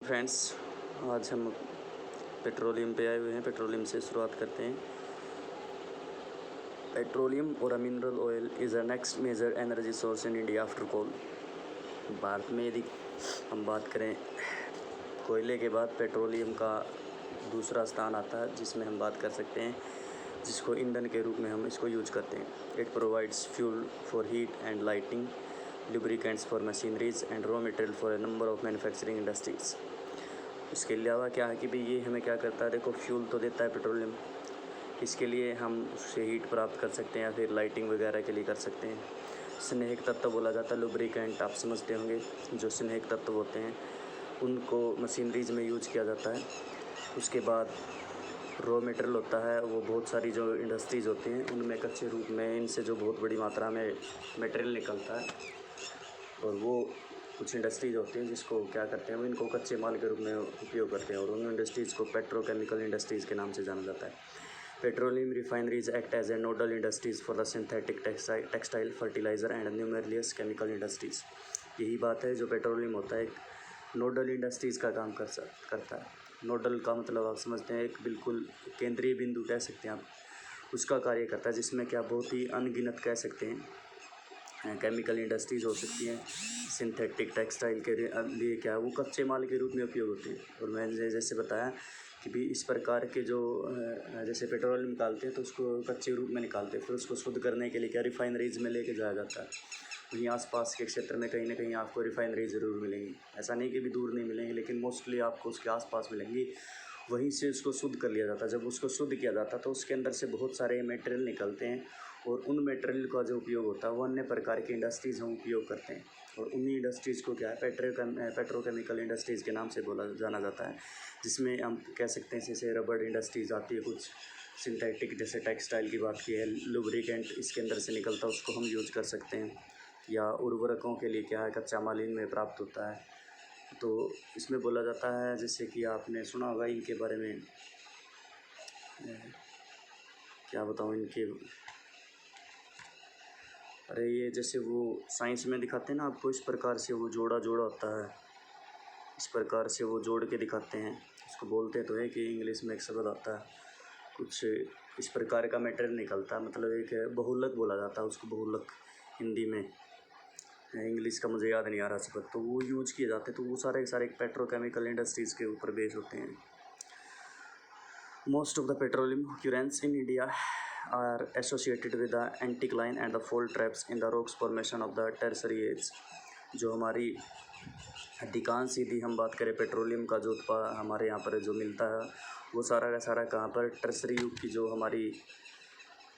Friends, आज हम petroleum पे आए हुए हैं। पेट्रोलियम से शुरुआत करते हैं। Petroleum or uh mineral oil is a next major energy source in India after coal. भारत में यदि हम बात करें, कोयले के बाद पेट्रोलियम का दूसरा स्थान आता है, जिसमें हम बात कर सकते हैं, जिसको ईंधन के रूप में हम इसको यूज करते हैं। It provides fuel for heat and lighting, lubricants for machineries and raw material for a number of manufacturing industries। इसके अलावा क्या है कि भाई ये हमें क्या करता है, देखो फ्यूल तो देता है पेट्रोलियम, इसके लिए हम उससे हीट प्राप्त कर सकते हैं या फिर लाइटिंग वगैरह के लिए कर सकते हैं। स्नेहक तत्व बोला जाता है, लुब्रिकेंट आप समझते होंगे, जो स्नेहक तत्व होते हैं उनको मशीनरीज में यूज किया जाता है। उसके बाद रॉ मटेरियल होता है, वो बहुत सारी जो इंडस्ट्रीज़ होती हैं उनमें कच्चे रूप में इनसे जो बहुत बड़ी मात्रा में मटेरियल निकलता है, और वो कुछ इंडस्ट्रीज होती हैं जिसको क्या करते हैं, वो इनको कच्चे माल के रूप में उपयोग करते हैं, और उन इंडस्ट्रीज़ को पेट्रोकेमिकल इंडस्ट्रीज़ के नाम से जाना जाता है। Petroleum refineries act as a nodal industries for the synthetic textile fertiliser and numerous chemical industries. यही बात है, जो पेट्रोलियम होता है एक नोडल इंडस्ट्रीज़ का काम करता है। नोडल का मतलब आप समझते हैं, एक बिल्कुल केंद्रीय बिंदु कह सकते हैं आप, उसका कार्य करता है, जिसमें क्या बहुत ही अनगिनत कह सकते हैं केमिकल इंडस्ट्रीज़ हो सकती हैं। सिंथेटिक टेक्सटाइल के लिए क्या है, वो कच्चे माल के रूप में उपयोग होते हैं। और मैंने जैसे बताया कि भी इस प्रकार के जो जैसे पेट्रोल निकालते हैं तो उसको कच्चे रूप में निकालते हैं, फिर उसको शुद्ध करने के लिए क्या रिफाइनरीज में लेके जाया जाता है। वहीं आसपास के क्षेत्र में कहीं ना कहीं आपको रिफाइनरी ज़रूर मिलेंगी, ऐसा नहीं कि भी दूर नहीं मिलेंगी, लेकिन मोस्टली आपको उसके आसपास मिलेंगी। वहीं से उसको शुद्ध कर लिया जाता है। जब उसको शुद्ध किया जाता है तो उसके अंदर से बहुत सारे मटेरियल निकलते हैं, और उन मटेरियल का जो उपयोग होता है वो अन्य प्रकार की इंडस्ट्रीज़ हम उपयोग करते हैं, और उन्हीं इंडस्ट्रीज़ को क्या है पेट्रोकेमिकल इंडस्ट्रीज़ के नाम से बोला जाना जाता है। जिसमें हम कह सकते हैं जैसे रबड़ इंडस्ट्रीज़ आती है, कुछ सिंथेटिक जैसे टेक्सटाइल की बात की है, लुब्रिकेंट इसके अंदर से निकलता है, उसको हम यूज कर सकते हैं। या उर्वरकों के लिए क्या है, कच्चा माल इनमें प्राप्त होता है। तो इसमें बोला जाता है, जैसे कि आपने सुना होगा इनके बारे में, क्या बताऊँ इनके, अरे ये जैसे वो साइंस में दिखाते हैं ना आपको, इस प्रकार से वो जोड़ा जोड़ा होता है, इस प्रकार से वो जोड़ के दिखाते हैं। उसको बोलते तो है कि इंग्लिश में एक शब्द आता है, कुछ इस प्रकार का मटेरियल निकलता है, मतलब एक बहुलक बोला जाता है उसको, बहुलक हिंदी में, इंग्लिश का मुझे याद नहीं आ रहा शब्द, तो वो यूज किए जाते हैं। तो वो सारे सारे पेट्रोकेमिकल इंडस्ट्रीज़ के ऊपर बेस होते हैं। Most of the petroleum occurrence in India are associated with the anticline and the fault traps in the rocks formation of the tertiary age। जो हमारी अधिकांश यदि हम बात करें पेट्रोलियम का जो उत्पाद हमारे यहाँ पर जो मिलता है, वो सारा का सारा कहाँ पर, टर्सरी युग की जो हमारी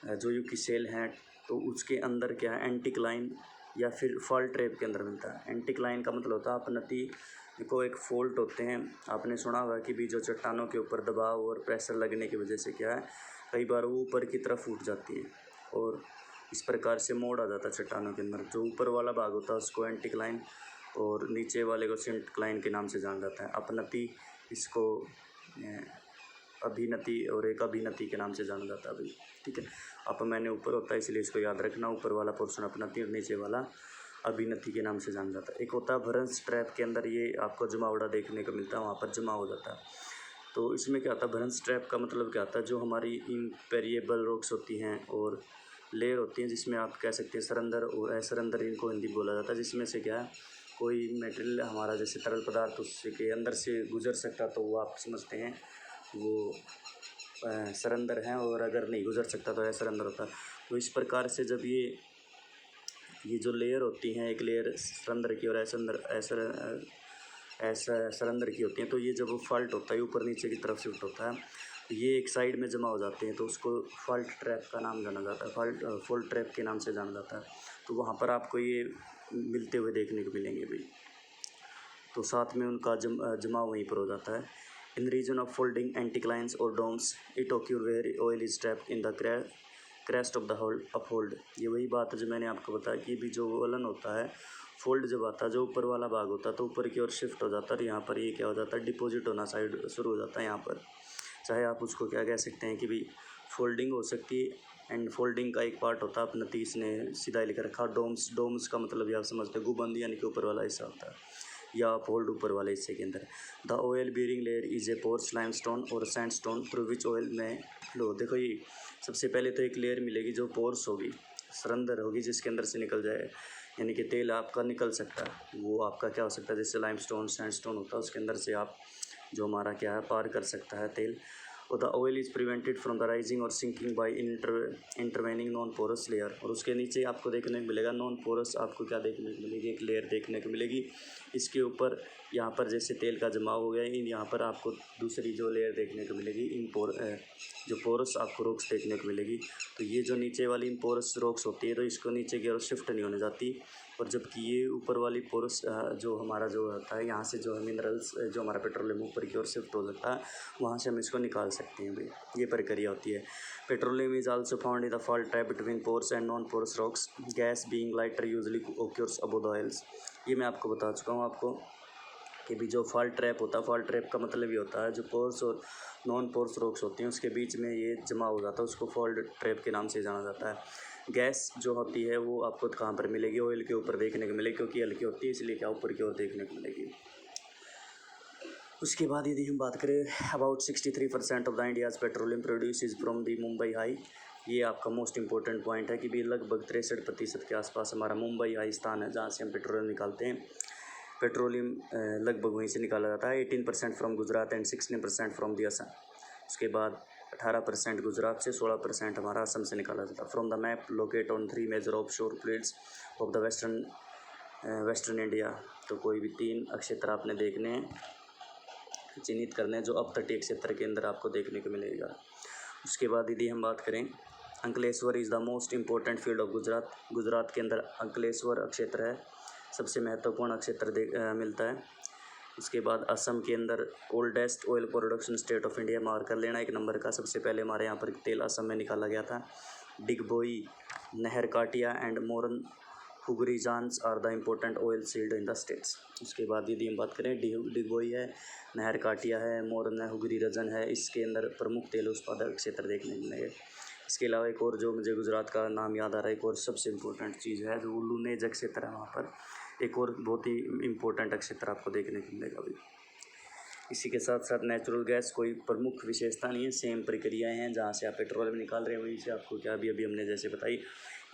जो युग की सेल हैं, तो उसके अंदर क्या है, एंटिक्लाइन या फिर फॉल्ट ट्रैप के अंदर मिलता है। एंटिक्लाइन का मतलब होता है अपनति को एक फ़ॉल्ट होते हैं। आपने सुना होगा कि भी जो चट्टानों के ऊपर दबाव और प्रेशर लगने की वजह से क्या है, कई बार वो ऊपर की तरफ उठ जाती है, और इस प्रकार से मोड़ आ जाता है चट्टानों के अंदर। जो ऊपर वाला भाग होता है उसको एंटिक्लाइन, और नीचे वाले को सिंटक्लाइन के नाम से जाना जाता है। अपनति इसको अभिनति और एक अभिनति के नाम से जाना जाता है भाई, ठीक है। अब मैंने ऊपर होता है इसलिए इसको याद रखना, ऊपर वाला पोर्शन अपनति और नीचे वाला अभिनति के नाम से जाना जाता है। एक होता है भ्रंश ट्रैप के अंदर, ये आपको जमावड़ा देखने को मिलता है, वहाँ पर जमा हो जाता है। तो इसमें क्या होता है, भ्रंश ट्रैप का मतलब क्या होता है, जो हमारी इम्पेरिएबल रॉक्स होती हैं और लेयर होती हैं, जिसमें आप कह सकते हैं सरंदर और असरंदर इनको हिंदी बोला जाता है, जिसमें से क्या है, कोई मटेरियल हमारा जैसे तरल पदार्थ उससे के अंदर से गुजर सकता, तो वो आप समझते हैं वो सरंदर हैं, और अगर नहीं गुजर सकता तो असरंदर होता है। तो इस प्रकार से जब ये जो लेयर होती हैं, एक लेयर सरंदर की और ऐसा सरंदर की होती हैं, तो ये जब वो फॉल्ट होता है ऊपर नीचे की तरफ शिफ्ट होता है, ये एक साइड में जमा हो जाते हैं, तो उसको फॉल्ट ट्रैप का नाम जाना जाता है, फॉल्ट ट्रैप के नाम से जाना जाता है। तो वहाँ पर आपको ये मिलते हुए देखने को मिलेंगे भाई, तो साथ में उनका जमाव वहीं पर हो जाता है। In region of folding anticlines और domes it occur where oil is trapped in the crest of the uphold. ये वही बात है जो मैंने आपको बताया कि भी जो वलन होता है, फोल्ड जब आता है, जो ऊपर वाला भाग होता है तो ऊपर की ओर शिफ्ट हो जाता है, और यहाँ पर ये क्या हो जाता है, डिपॉजिट होना साइड शुरू हो जाता है यहाँ पर। चाहे आप उसको क्या कह सकते हैं कि भी फोल्डिंग हो सकती है, एंड फोल्डिंग का एक पार्ट होता है अपना, तीस ने सीधा लिख रखा डोम्स। डोम्स का मतलब ये आप समझते हैं गुबंद, यानी कि ऊपर वाला हिस्सा होता है। या अपहोल्ड ऊपर वाले हिस्से के अंदर। The oil bearing layer is a pores limestone और सैंडस्टोन थ्रू विच ऑयल में फ्लो। देखो ये सबसे पहले तो एक लेयर मिलेगी जो पोर्स होगी, सरंदर होगी, जिसके अंदर से निकल जाए, यानी कि तेल आपका निकल सकता है। वो आपका क्या हो सकता है, जैसे लाइमस्टोन सैंडस्टोन होता है, उसके अंदर से आप जो हमारा क्या है पार कर सकता है तेल। और the oil is prevented from the rising or sinking by intervening non porous layer. और उसके नीचे आपको देखने को मिलेगा नॉन पोरस, आपको क्या देखने को मिलेगी, एक लेयर देखने को मिलेगी। इसके ऊपर यहाँ पर जैसे तेल का जमाव हो गया, यहाँ पर आपको दूसरी जो लेयर देखने को मिलेगी जो पोरस आपको रॉक्स देखने को मिलेगी। तो ये जो नीचे वाली पोरस रॉक्स होती है तो इसको नीचे की ओर शिफ्ट नहीं होने जाती, और जबकि ये ऊपर वाली पोरस जो हमारा जो होता है, यहाँ से जो है मिनरल्स जो हमारा पेट्रोलियम ऊपर की ओर शिफ्ट हो सकता है, वहाँ से हम इसको निकाल सकते हैं भाई। ये प्रक्रिया होती है। Petroleum is also found in the fault trap between porous and non porous rocks. Gas being lighter usually occurs above the oils. ये मैं आपको बता चुका हूँ आपको कि भी जो फॉल्ट ट्रैप होता है, फॉल्ट ट्रैप का मतलब ये होता है जो पोर्स और नॉन पोर्स रॉक्स होती हैं उसके बीच में ये जमा हो जाता है, उसको फॉल्ट ट्रैप के नाम से जाना जाता है। गैस जो होती है वो आपको कहाँ पर मिलेगी, ऑयल के ऊपर देखने को मिलेगी, क्योंकि हल्की होती है इसलिए क्या ऊपर की ओर देखने को मिलेगी। उसके बाद यदि हम बात करें about 63% of the India's petroleum produce is from the Mumbai high. ये आपका मोस्ट इंपॉर्टेंट पॉइंट है कि भी लगभग 63% के आसपास हमारा मुंबई हाई स्थान है जहाँ से हम पेट्रोलियम निकालते हैं। पेट्रोलियम लगभग वहीं से निकाला जाता है। 18% from Gujarat and 16% from the Assam. उसके बाद 18% गुजरात से, 16% हमारा असम से निकाला जाता है। From the map locate on 3 major offshore plates of the western India. तो कोई भी 3 अक्षेत्र आपने देखने हैं, चिन्हित करने जो अब तटीय क्षेत्र के अंदर आपको देखने को मिलेगा। उसके बाद यदि हम बात करें, Ankleshwar is the most important field of Gujarat. Gujarat के अंदर अंकलेश्वर क्षेत्र है, सबसे महत्वपूर्ण क्षेत्र मिलता है। उसके बाद असम के अंदर oldest oil production state of India mark कर लेना 1 नंबर का। सबसे पहले हमारे यहाँ पर तेल असम में निकाला गया था। Digboi, Naharkatiya and Moran Hugrijan are the important oil sealed in the states. उसके बाद यदि हम बात करें, डिगबोई है, नहर काटिया है, मोरन है, हुगरी रजन है, इसके अंदर प्रमुख तेल उत्पादक क्षेत्र देखने को मिलेंगे। इसके अलावा एक और जो मुझे गुजरात का नाम याद आ रहा है, एक और सबसे इम्पोर्टेंट चीज़ है जो उल्लूनेज क्षेत्र है, वहाँ पर एक और बहुत ही इम्पोर्टेंट क्षेत्र आपको देखने को मिलेगा भी। इसी के साथ साथ नेचुरल गैस कोई प्रमुख विशेषता नहीं है, सेम प्रक्रियाएं हैं जहाँ से आप पेट्रोलियम निकाल रहे हैं वहीं से आपको क्या अभी हमने जैसे बताई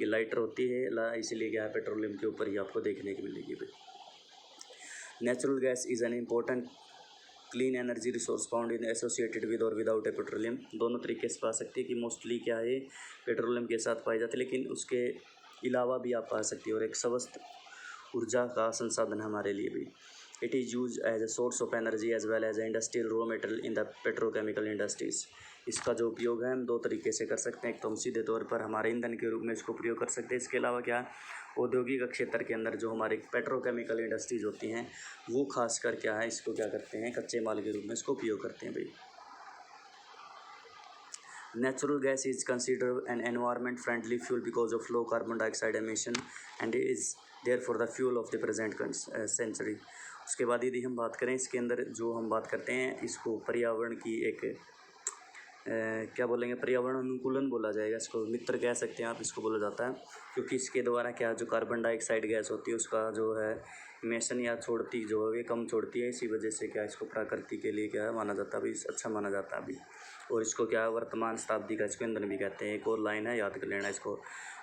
ये लाइटर होती है, इसलिए क्या है पेट्रोलियम के ऊपर ही आपको देखने को मिलेगी भाई। Natural gas is an important clean energy resource found in associated with और विदाउट ए पेट्रोलियम। दोनों तरीके से पा सकती है कि मोस्टली क्या है पेट्रोलियम के साथ पाई जाती है, लेकिन उसके अलावा भी आप पा सकती है, और एक स्वस्थ ऊर्जा का संसाधन हमारे लिए भी। It is use as a source of energy as well as a industrial raw material in the petrochemical industries. इसका जो उपयोग है हम 2 तरीके से कर सकते हैं। एक तो हम सीधे तौर पर हमारे ईंधन के रूप में इसको प्रयोग कर सकते हैं। इसके अलावा क्या औद्योगिक क्षेत्र के अंदर जो हमारे पेट्रोकेमिकल इंडस्ट्रीज़ होती हैं वो खासकर क्या है इसको क्या करते हैं कच्चे माल के रूप में इसको उपयोग करते हैं भाई। Natural gas is considered an environment friendly fuel because of low carbon dioxide emission and is therefore the fuel of the present century। उसके बाद यदि हम बात करें इसके अंदर जो हम बात करते हैं इसको पर्यावरण की एक क्या बोलेंगे, पर्यावरण अनुकूलन बोला जाएगा, इसको मित्र कह सकते हैं आप, इसको बोला जाता है, क्योंकि इसके द्वारा क्या जो कार्बन डाइऑक्साइड गैस होती है उसका जो है इमिशन या छोड़ती जो है कम छोड़ती है। इसी वजह से क्या इसको प्रकृति के लिए क्या है माना जाता है अभी, अच्छा माना जाता है अभी। और इसको क्या है वर्तमान शताब्दी का इसको ईंधन भी कहते हैं। एक और लाइन है याद कर लेना इसको।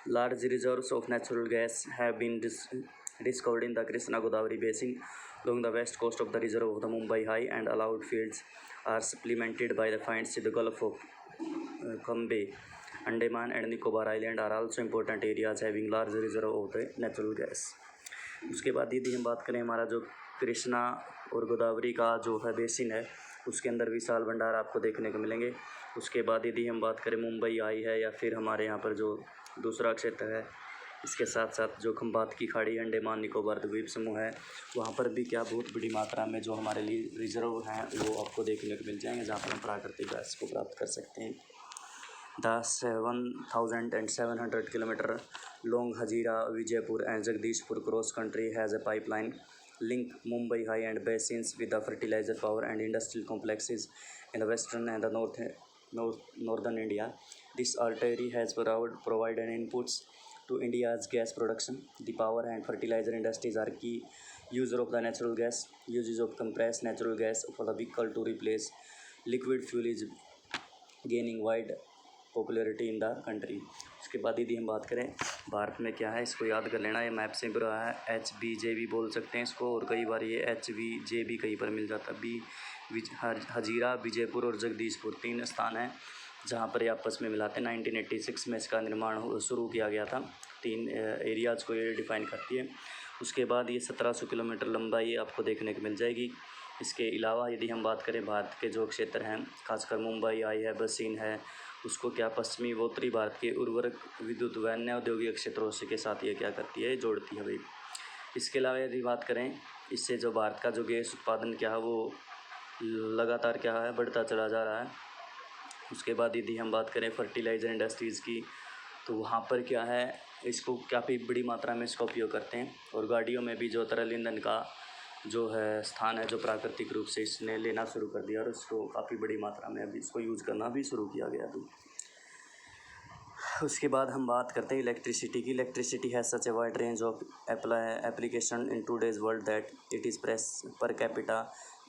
Large reserves of natural gas have been discovered in the Krishna Godavari basin along the west coast of the reserve of the Mumbai High and allowed fields are supplemented by the finds in the Gulf of Cambay, Andaman and Nicobar Island are also important areas having large reserve of the natural gas। उसके बाद यदि हम बात करें हमारा जो कृष्णा और गोदावरी का जो है बेसिन है उसके अंदर विशाल भंडार आपको देखने को मिलेंगे। उसके बाद यदि हम बात करें मुंबई आई है या फिर हमारे यहाँ पर जो दूसरा क्षेत्र है, इसके साथ साथ जो खंबात की खाड़ी, अंडमान निकोबार द्वीप समूह है, वहाँ पर भी क्या बहुत बड़ी मात्रा में जो हमारे लिए रिजर्व हैं वो आपको देखने को मिल जाएंगे, जहाँ पर हम प्राकृतिक गैस को प्राप्त कर सकते हैं। The 1700 kilometre long Hazira Vijaypur and Jagdishpur cross country has a pipeline link Mumbai high and basins with the fertilizer power and industrial complexes in the western and the northern India. This artery has provided inputs to India's gas production. The power and fertilizer industries are key User of the natural gas. Uses of compressed natural gas for the vehicle to replace liquid fuel is gaining wide popularity in the country. उसके बाद यदि हम बात करें भारत में क्या है, इसको याद कर लेना, ये मैप से भी रहा है। HBJ भी बोल सकते हैं इसको, और कई बार ये HVJ भी कहीं पर मिल जाता है। हजीरा, विजयपुर और जगदीशपुर 3 स्थान हैं जहाँ पर ये आपस में मिलाते हैं। 1986 में इसका निर्माण शुरू किया गया था। 3 एरियाज़ को ये डिफ़ाइन करती है। उसके बाद ये 1700 किलोमीटर लंबा ये आपको देखने को मिल जाएगी। इसके अलावा यदि हम बात करें भारत के जो क्षेत्र हैं, खासकर मुंबई आई है, बसीन है, उसको क्या पश्चिमी व उत्तरी भारत के उर्वरक, विद्युत व अन्य औद्योगिक क्षेत्रों से के साथ ये क्या करती है, जोड़ती है भाई। इसके अलावा यदि बात करें, इससे जो भारत का जो गैस उत्पादन क्या है वो लगातार क्या है, बढ़ता चला जा रहा है। उसके बाद यदि हम बात करें फर्टिलाइज़र इंडस्ट्रीज़ की, तो वहाँ पर क्या है, इसको काफ़ी बड़ी मात्रा में इसका उपयोग करते हैं। और गाड़ियों में भी जो तरल ईंधन का जो है स्थान है, जो प्राकृतिक रूप से इसने लेना शुरू कर दिया और इसको काफ़ी बड़ी मात्रा में अभी इसको यूज़ करना भी शुरू किया गया अभी। उसके बाद हम बात करते हैं इलेक्ट्रिसिटी की। Electricity has such a wide range of application in today's world that it is press per capita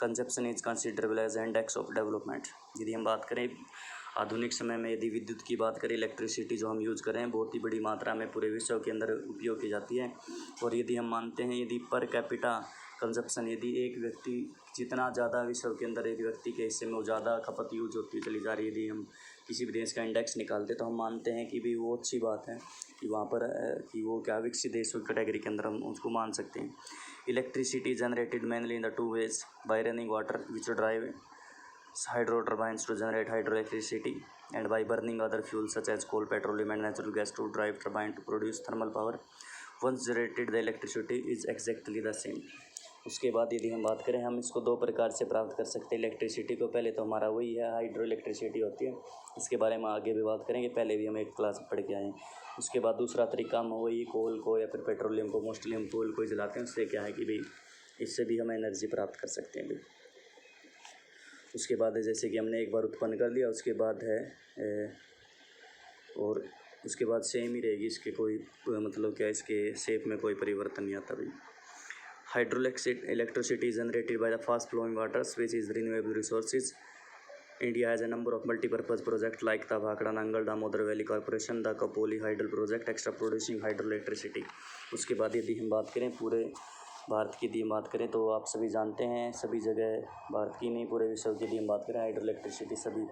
consumption is considerable as index of development. यदि हम बात करें आधुनिक समय में, यदि विद्युत की बात करें, इलेक्ट्रिसिटी जो हम यूज़ करें बहुत ही बड़ी मात्रा में पूरे विश्व के अंदर उपयोग की जाती है। और यदि हम मानते हैं, यदि पर कैपिटा कंजप्शन, यदि एक व्यक्ति जितना ज़्यादा विश्व के अंदर एक व्यक्ति के हिस्से में वो ज़्यादा खपत यूज होती चली जा रही है, यदि हम किसी भी देश का इंडेक्स निकालते तो हम मानते हैं कि भी वो अच्छी बात है कि वहाँ पर कि वो क्या विकसित देशों की कैटेगरी के अंदर हम उसको मान सकते हैं। Electricity generated mainly in the 2 ways, bye running water which drive hydro turbines to generate hydroelectricity, and by burning other fuels such as coal, petroleum and natural gas to drive turbine to produce thermal power. Once generated the electricity is exactly the same. उसके बाद यदि हम बात करें, हम इसको 2 प्रकार से प्राप्त कर सकते हैं इलेक्ट्रिसिटी को। पहले तो हमारा वही है हाइड्रो इलेक्ट्रिसिटी होती है, इसके बारे में आगे भी बात करेंगे, पहले भी हम एक क्लास पढ़ के आए हैं। उसके बाद दूसरा तरीका हम वही कोल को या फिर पेट्रोलियम को, मोस्टली हम कोल को ही जलाते हैं। उससे क्या है कि भाई इससे भी हम एनर्जी प्राप्त कर सकते हैं भाई। उसके बाद है जैसे कि हमने एक बार उत्पन्न कर लिया, उसके बाद है और उसके बाद सेम ही रहेगी, इसके कोई मतलब क्या इसके शेप में कोई परिवर्तन नहीं आता भाई। Hydroelectricity is generated by the fast flowing waters which is renewable resources. India has a number of multi-purpose projects like the Bhakra Nangal Damodar Valley Corporation, the Kapoli Hydel project, extra producing hydroelectricity. उसके बाद यदि हम बात करें पूरे भारत की यदि हम बात करें तो आप सभी जानते हैं, सभी जगह भारत की नहीं पूरे विश्व की यदि हम बात करें हाइड्रो इलेक्ट्रिसिटी सभी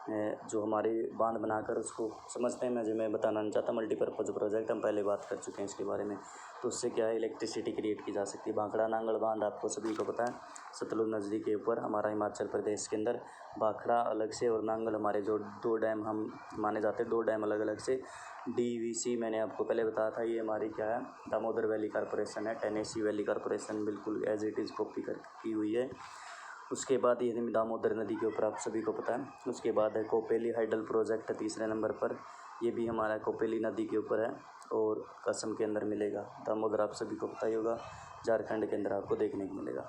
जो हमारे बांध बनाकर उसको समझते हैं। मैं बताना नहीं चाहता, मल्टीपर्पज़ प्रोजेक्ट हम पहले बात कर चुके हैं इसके बारे में। तो उससे क्या है इलेक्ट्रिसिटी क्रिएट की जा सकती है। भाखड़ा नांगल बांध आपको सभी को पता है, सतलुज नदी के ऊपर हमारा हिमाचल प्रदेश के अंदर। भाखड़ा अलग से और नांगल हमारे जो 2 डैम हम माने जाते हैं, 2 डैम अलग अलग से। DVC मैंने आपको पहले बताया था, ये हमारी क्या है दामोदर वैली कॉरपोरेशन है, टेनेसी वैली कॉरपोरेशन बिल्कुल एज इट इज़ कॉपी की हुई है। उसके बाद ये दामोदर नदी के ऊपर आप सभी को पता है। उसके बाद है कोपेली हाइडल प्रोजेक्ट तीसरे नंबर पर, ये भी हमारा कोपेली नदी के ऊपर है और असम के अंदर मिलेगा। दामोदर आप सभी को पता ही होगा, झारखंड के अंदर आपको देखने को मिलेगा।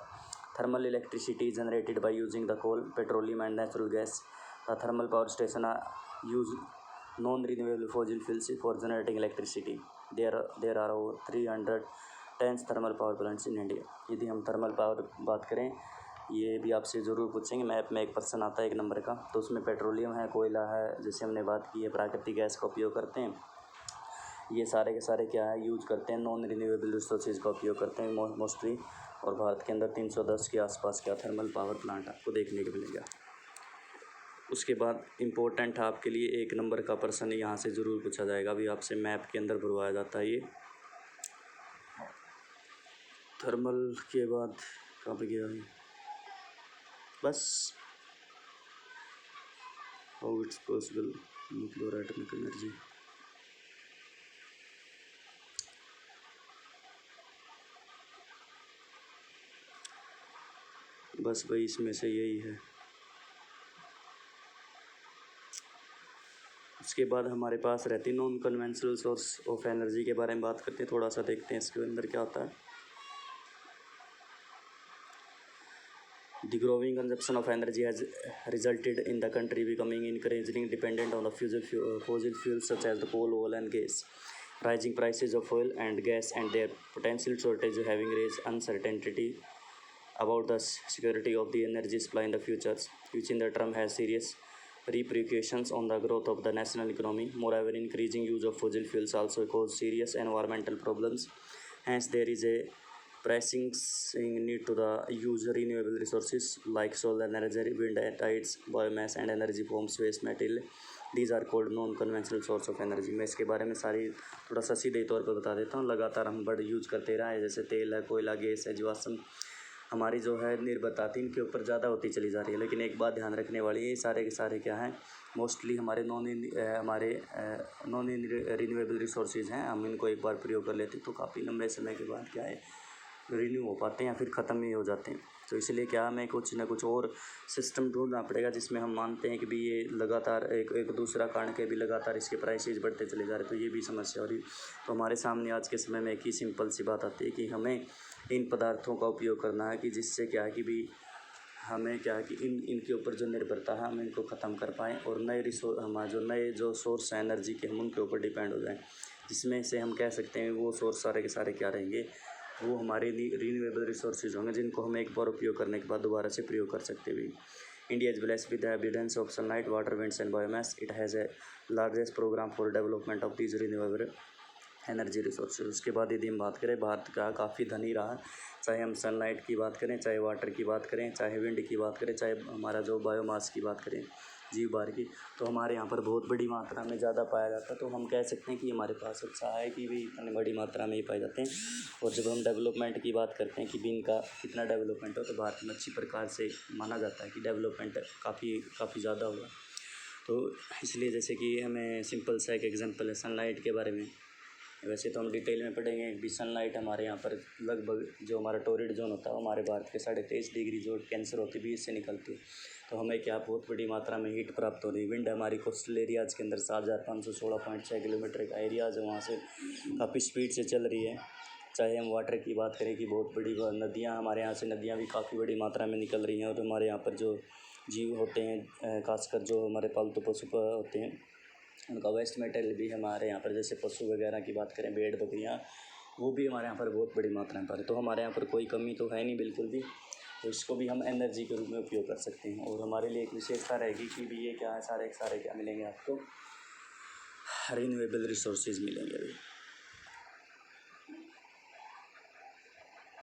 Thermal electricity generated by using the coal, petroleum and natural gas. The thermal power station use non renewable fossil fuels for generating electricity. There are over 310 thermal power plants in India. यदि हम thermal power बात करें, ये भी आपसे ज़रूर पूछेंगे, map में एक पर्सन आता है 1 नंबर का, तो उसमें पेट्रोलियम है, कोयला है, जैसे हमने बात की है, प्राकृतिक गैस का उपयोग करते हैं। ये सारे के सारे क्या है यूज करते हैं, नॉन रिन्यूएबल रिसोर्सेज का उपयोग करते हैं मोस्टली। और भारत के अंदर 310 के आसपास क्या थर्मल पावर प्लांट आपको देखने को मिलेगा। उसके बाद इम्पोर्टेंट है आपके लिए 1 नंबर का पर्सन यहाँ से ज़रूर पूछा जाएगा, अभी आपसे मैप के अंदर भरवाया जाता है ये। थर्मल के बाद कहाँ पे गया बस, how it's possible nuclear atomic energy. बस भाई इसमें से यही है। उसके बाद हमारे पास रहती non conventional source of energy के बारे में बात करते हैं, थोड़ा सा देखते हैं इसके अंदर क्या होता है। The growing consumption of energy has resulted in the country becoming increasingly dependent on the fossil fuels such as the coal, oil and gas. Rising prices of oil and gas and their potential shortage having raised uncertainty about the security of the energy supply in the future, which in the term has serious repercussions on the growth of the national economy. Moreover, increasing use of fossil fuels also cause serious environmental problems. Hence, there is a pressing need to the use renewable resources like solar energy, wind, tides, biomass and energy forms waste material. These are called non conventional source of energy. मैं इसके बारे में सारी थोड़ा सा सीधे तौर पर बता देता हूँ। लगातार हम बड़ यूज करते रहे हैं, जैसे तेल है, कोयला, गैस है, जीवाश्म, हमारी जो है निर्भरता इनके ऊपर ज़्यादा होती चली जा रही है। लेकिन एक बात ध्यान रखने वाली है, ये सारे के सारे क्या हैं, मोस्टली हमारे नॉन रिन्यूएबल रिसोर्सेज हैं। हम इनको एक बार प्रयोग कर लेते हैं तो काफ़ी लंबे समय के बाद क्या है रिन्यू हो पाते हैं या फिर ख़त्म ही हो जाते हैं। तो इसलिए क्या हमें कुछ ना कुछ और सिस्टम ढूंढना पड़ेगा जिसमें हम मानते हैं कि भी ये लगातार एक दूसरा कारण के भी लगातार इसके प्राइसेज बढ़ते चले जा रहे हैं, तो ये भी समस्या हो रही। तो हमारे सामने आज के समय में एक ही सिंपल सी बात आती है कि हमें इन पदार्थों का उपयोग करना है कि जिससे क्या है कि भी हमें क्या है कि इनके ऊपर जो निर्भरता है हम इनको ख़त्म कर पाएँ और नए जो सोर्स हैं एनर्जी के, हम उनके ऊपर डिपेंड हो जाएँ। जिसमें से हम कह सकते हैं वो सोर्स सारे के सारे क्या रहेंगे, वो हमारे रिन्यूएबल रिसोर्सेज होंगे जिनको हम एक बार उपयोग करने के बाद दोबारा से प्रयोग कर सकते हैं। India is blessed with the abundance of sunlight, water, winds and biomass. It has a largest programme for development of these renewable energy resources. उसके बाद यदि हम बात करें, भारत का काफ़ी धनी रहा, चाहे हम सनलाइट की बात करें, चाहे वाटर की बात करें, चाहे विंड की बात करें, चाहे हमारा जो बायोमास की बात करें, जीव बार की, तो हमारे यहाँ पर बहुत बड़ी मात्रा में ज़्यादा पाया जाता है। तो हम कह सकते हैं कि हमारे पास अच्छा है कि भी इतनी बड़ी मात्रा में ही पाए जाते हैं। और जब हम डेवलपमेंट की बात करते हैं कि भी इनका कितना डेवलपमेंट हो, तो भारत में अच्छी प्रकार से माना जाता है कि डेवलपमेंट काफ़ी ज़्यादा होगा। तो इसलिए जैसे कि हमें सिंपल सा एक एग्जांपल है सनलाइट के बारे में। वैसे तो हम डिटेल में पढ़ेंगे भी सनलाइट हमारे यहाँ पर लगभग जो हमारा टोरिड जोन होता है हमारे भारत के 23.5 डिग्री जो कैंसर होती है भी इससे निकलती है। तो हमें क्या बहुत बड़ी मात्रा में हीट प्राप्त हो रही है। विंड हमारी कोस्टल एरियाज़ के अंदर 7516.6 किलोमीटर का एरियाज़ है, वहाँ से काफ़ी स्पीड से चल रही है। चाहे हम वाटर की बात करें कि बहुत बड़ी नदियाँ, हमारे यहाँ से नदियाँ भी काफ़ी बड़ी मात्रा में निकल रही हैं। और हमारे यहाँ पर जो जीव होते हैं, खासकर जो हमारे पालतू पशु होते हैं, उनका वेस्ट मटेरियल भी हमारे यहाँ पर, जैसे पशु वगैरह की बात करें, भेड़ बकरियाँ, वो भी हमारे यहाँ पर बहुत बड़ी मात्रा में पाए। तो हमारे यहाँ पर कोई कमी तो है नहीं बिल्कुल भी। तो इसको भी हम एनर्जी के रूप में उपयोग कर सकते हैं। और हमारे लिए एक विशेषता रहेगी कि भी ये क्या है, सारे क्या मिलेंगे आपको, रिन्यूएबल रिसोर्सेज मिलेंगे अभी।